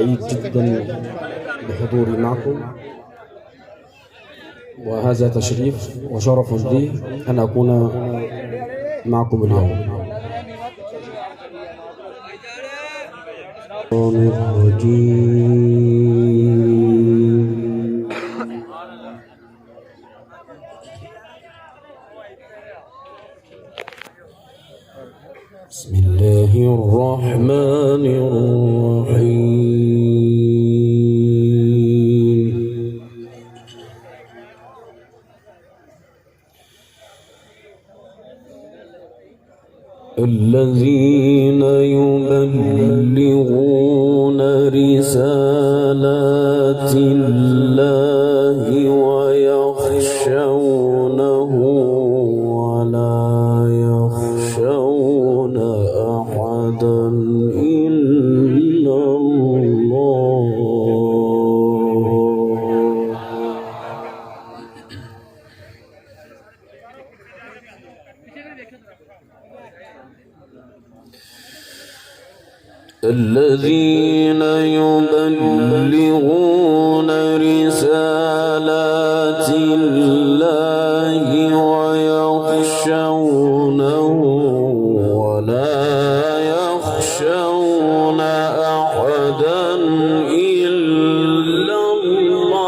سعيد جدا بحضوري معكم، وهذا تشريف وشرف لي أن أكون معكم اليوم. بسم الله الرحمن الرحيم. الذين يبلغون رسالات الله ويخشونه ولا يخشون أحدا إلا الله. الذين يبلغون رسالات الله ويخشونه ولا يخشون أحدا إلا الله.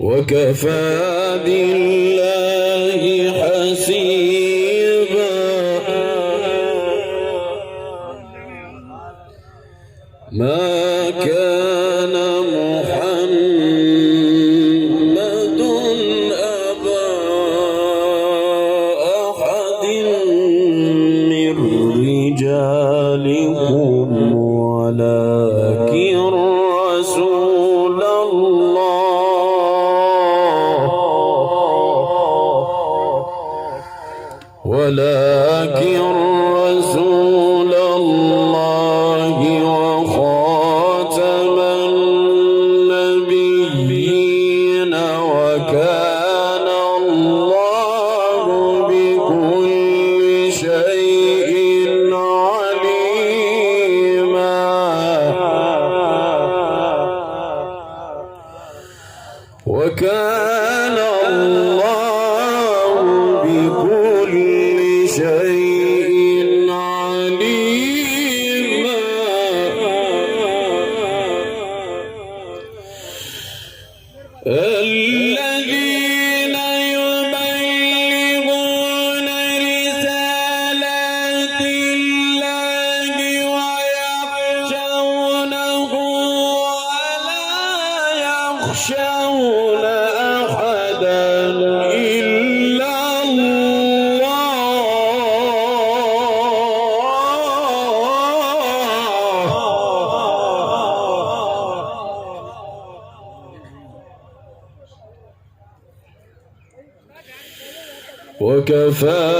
وكفى بالله حسيبا. ما كان محمد أبا أحد من رجالكم ولكن رسول الله وخاتم النبيين وكان الله بكل شيء عليما. وكان الله بكل شيء عليما. الذين يبلغون رسالات الله ويخشونه ولا يخشون أحدا إلا وكفى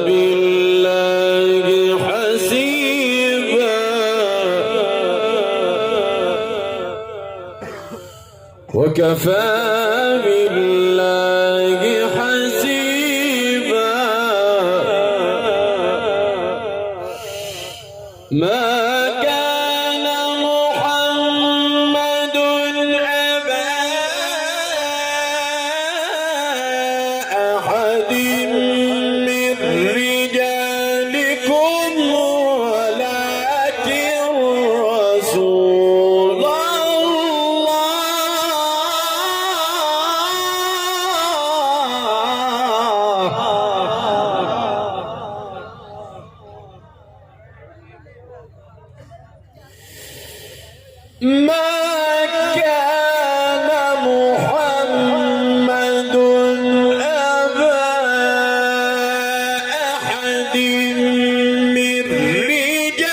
بالله حسيبا. وكفى بالله حسيبا. ما كان محمد أبا أحد من رجالكم ولكن رسول ما كان محمد أبا أحد من رجالكم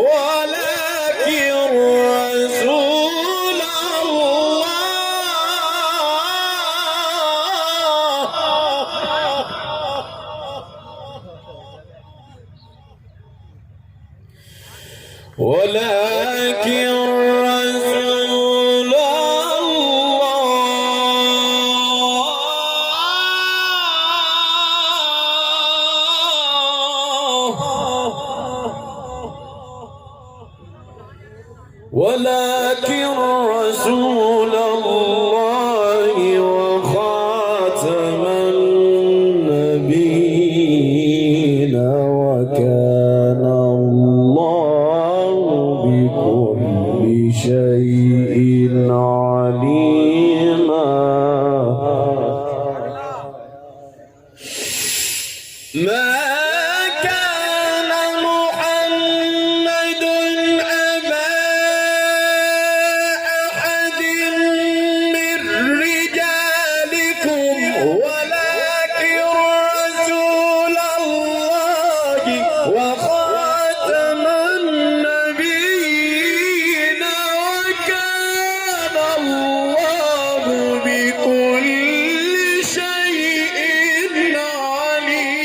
ولكن رسول ولكن رسول الله ولكن رسول الله وخاتم النبيين وكان الله بكل شيء عليما. ما كان محمد أبا أحد من رجالكم ولكن رسول الله وخاتم النبيين وكان الله بكل شيء عليما.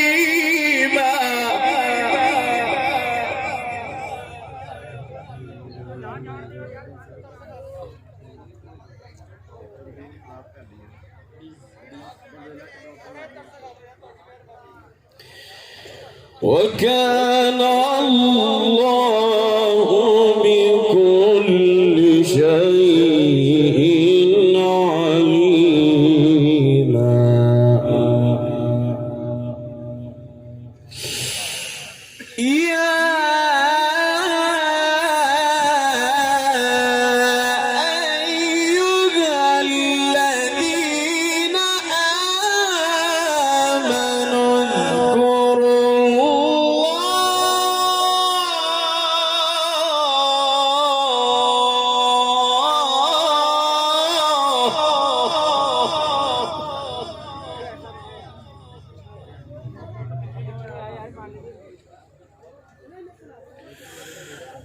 وكان الله بكل شيء عليما. يا أيها الذين آمنوا اذكروا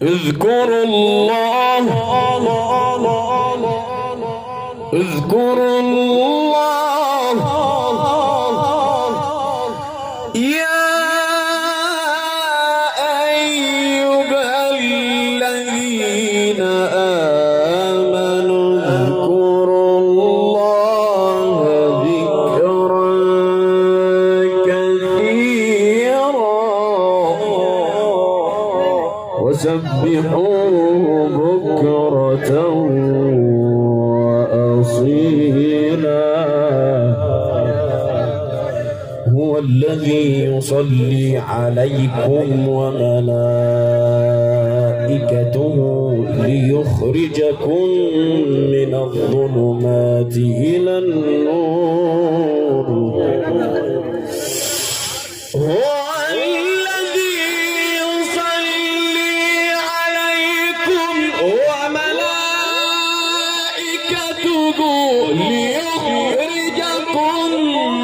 اذكروا الله اذكروا الله يا أيها الذين آمنوا اذكروا الله ذكرا كثيرا وسبحوه بكرة وأصيلا. هو الذي يصلي عليكم وملائكته ليخرجكم من الظلمات إلى النور. هو الذي يصلي عليكم وملائكته ليخرجكم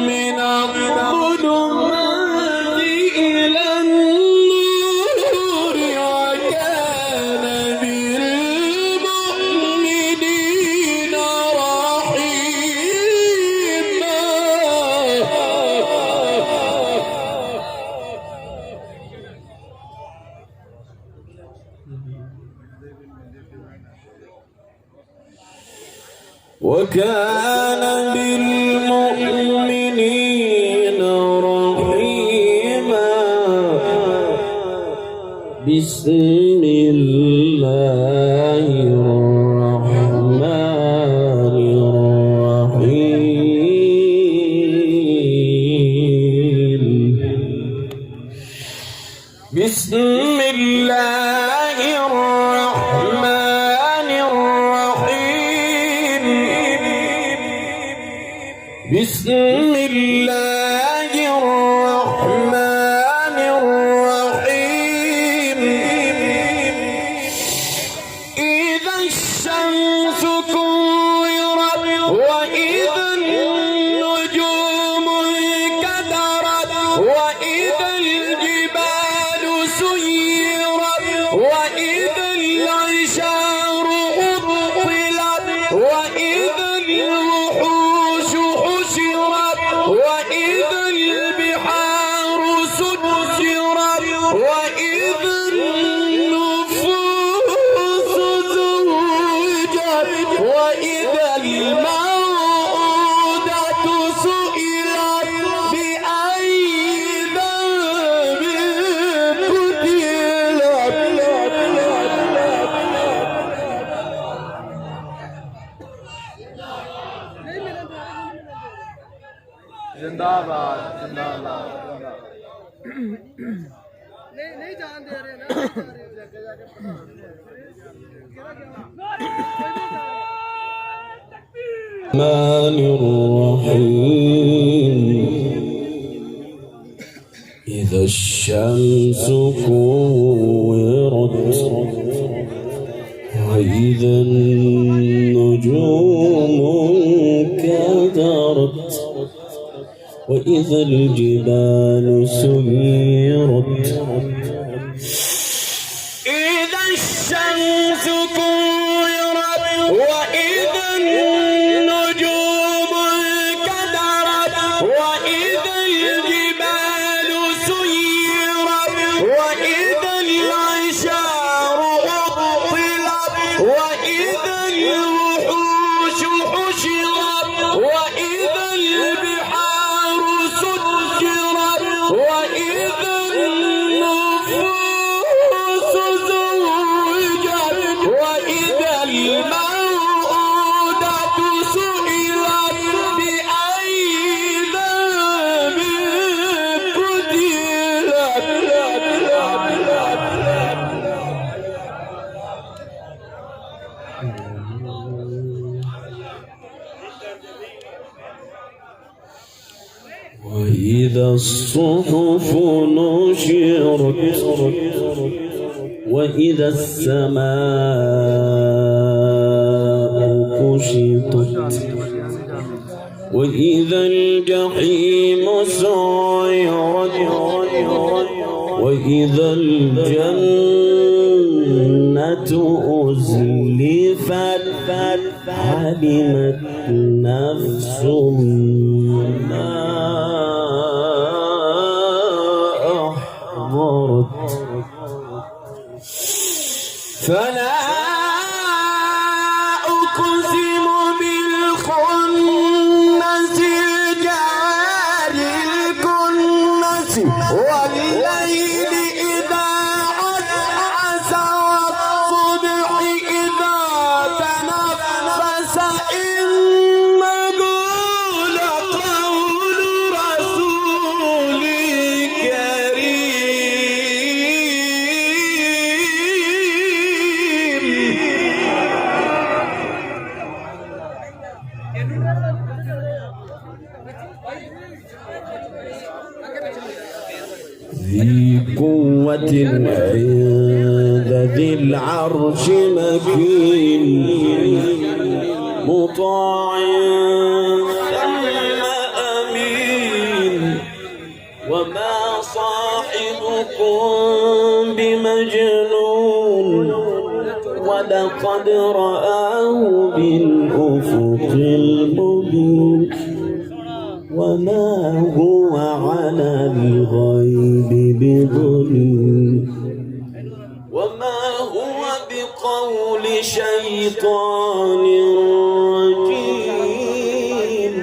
من الظلمات إلى النور وكان بالمؤمنين رحيما. وكان بالمؤمنين رحيما. بسم الله الرحمن الرحيم. بسم الله الرحمن الرحيم. بسم الله الرحمن الرحيم. إذا الشمس كورت وإذا النجوم انكدرت وإذا الجبال سيرت وإذا العشار عطلت وإذا الوحوش حشرت وإذا जिंदाबाद जिंदाबाद नहीं जान दे रहे ना जाके जाके الرحمن الرحيم إذا الشمس كورت وإذا النجوم انكدرت وإذا الجبال سيرت إذا الشمس كورت وإذا النجوم انكدرت وإذا الجبال سيرت وإذا العشار عطلت وإذا الوحوش حشرت وإذا البحار سجرت وإذا النفوس زوجت وإذا الموءودة سئلت بأي ذنب قتلت وإذا الصحف نشرت وإذا السماء كشطت وإذا الجحيم سعرت وإذا الجنة أزلفت علمت نفس ما أحضرت فلا أقسم بالخنس الجوار الكنس والليل إذا عسعس والصبح إذا تنفس إنه لقول رسول ذي قوة عند ذي العرش مكين مطاع ثم أمين وما صاحبكم بمجنون ولقد رآه بالأفق المبين وما هو على الغيب بضنين وما هو بقول شيطان رجيم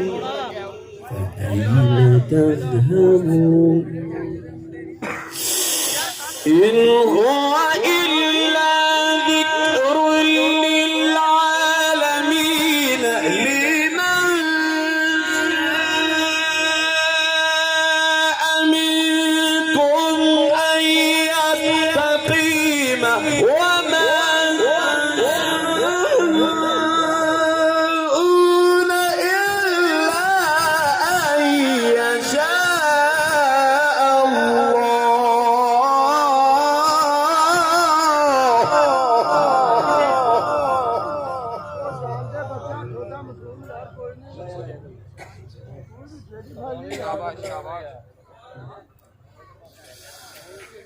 فأين تذهبون إن هو إلا ذكر للعالمين لمن شاء منكم أن يستقيم وما تشاءون إلا أن يشاء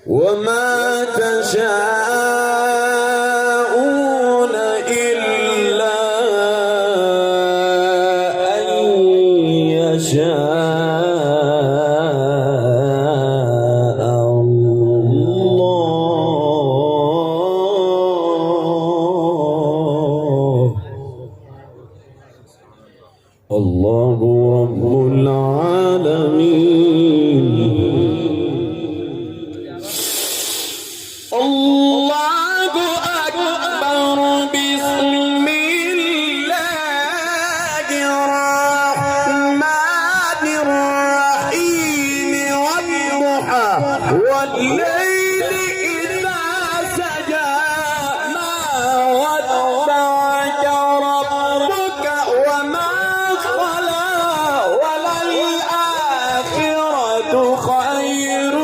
وما تشاءون إلا أن يشاء الله رب العالمين الله أكبر بسم الله الرحمن الرحيم والليل إذا سجى ما ودعك ربك وما قلى وللآخرة خير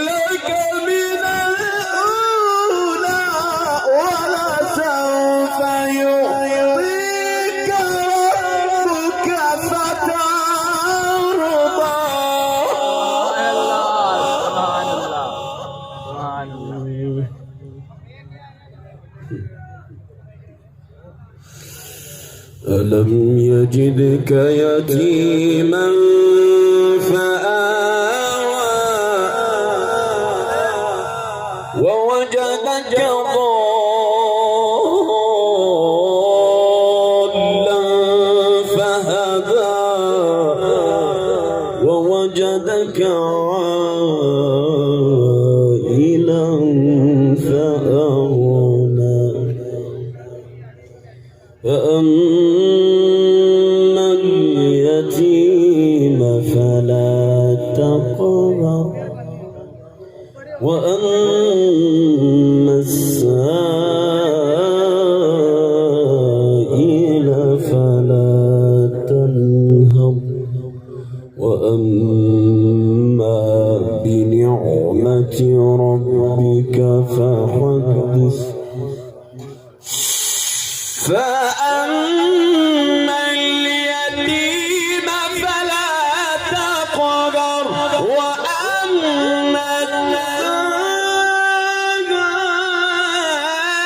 لك من الأولى ولسوف يعطيك ربك فترضى. ألم يجدك يتيما فآوى ووجدك ضالا فهدى ووجدك عائلا فأغنى فأما اليتيم فلا تقهر وأما السائل فلا تنهر وأما بنعمة ربك فحدث. فأما اليتيم فلا تقهر وأما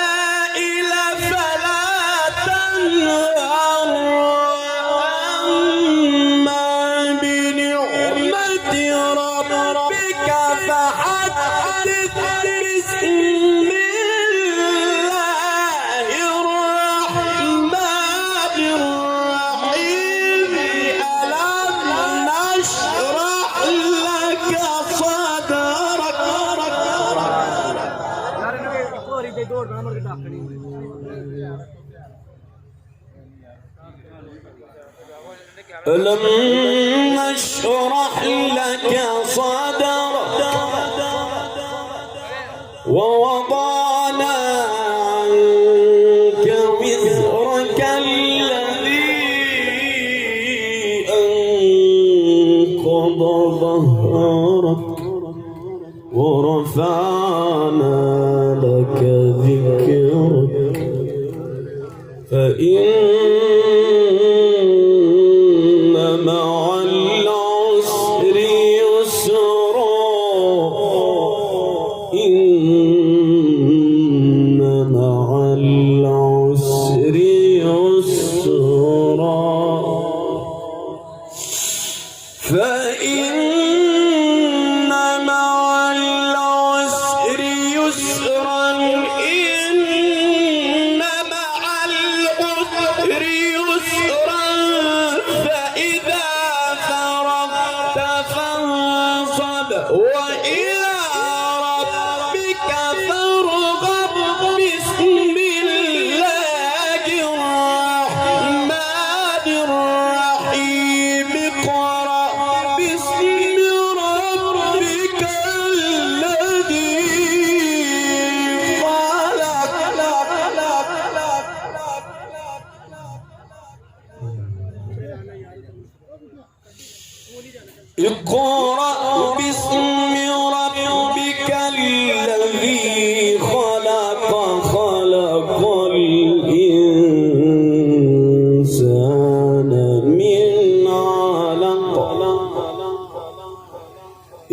السائل فلا تنهر وأما بنعمة ربك فحدث. بسم الله الرحمن الرحيم. ألم نشرح لك صدرك. ألم نشرح لك صدرك ووضعنا عنك وزرك الذي أنقض ظهرك ورفعنا لك ذكرك فإن مع العسر يسرا إن مع العسر يسرا فإن مع العسر يسرا إن مع العسر يسرا فإذا فرغت فانصب وإلى ربك فارغب. بسم الله الرحمن الرحيم. اقرأ باسم ربك الذي خلق. اقرأ باسم ربك الذي خلق. خلق الإنسان من علق.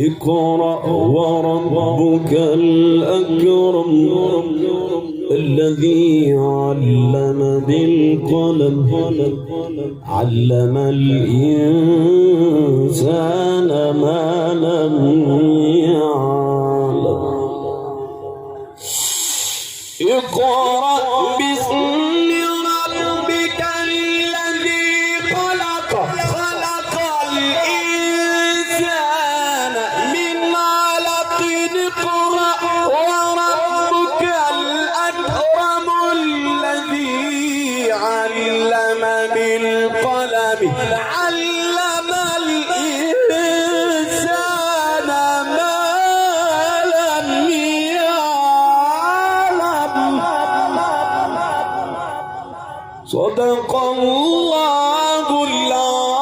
اقرأ وربك الأكرم الذي علم بالقلم علم الإنسان ما لم يعلم. اقرأ باسم ربك الذي خلق. خلق الإنسان من علق. اقرأ وربك الأكرم الذي علم بالقلم علم الإنسان ما صدق الله العظيم.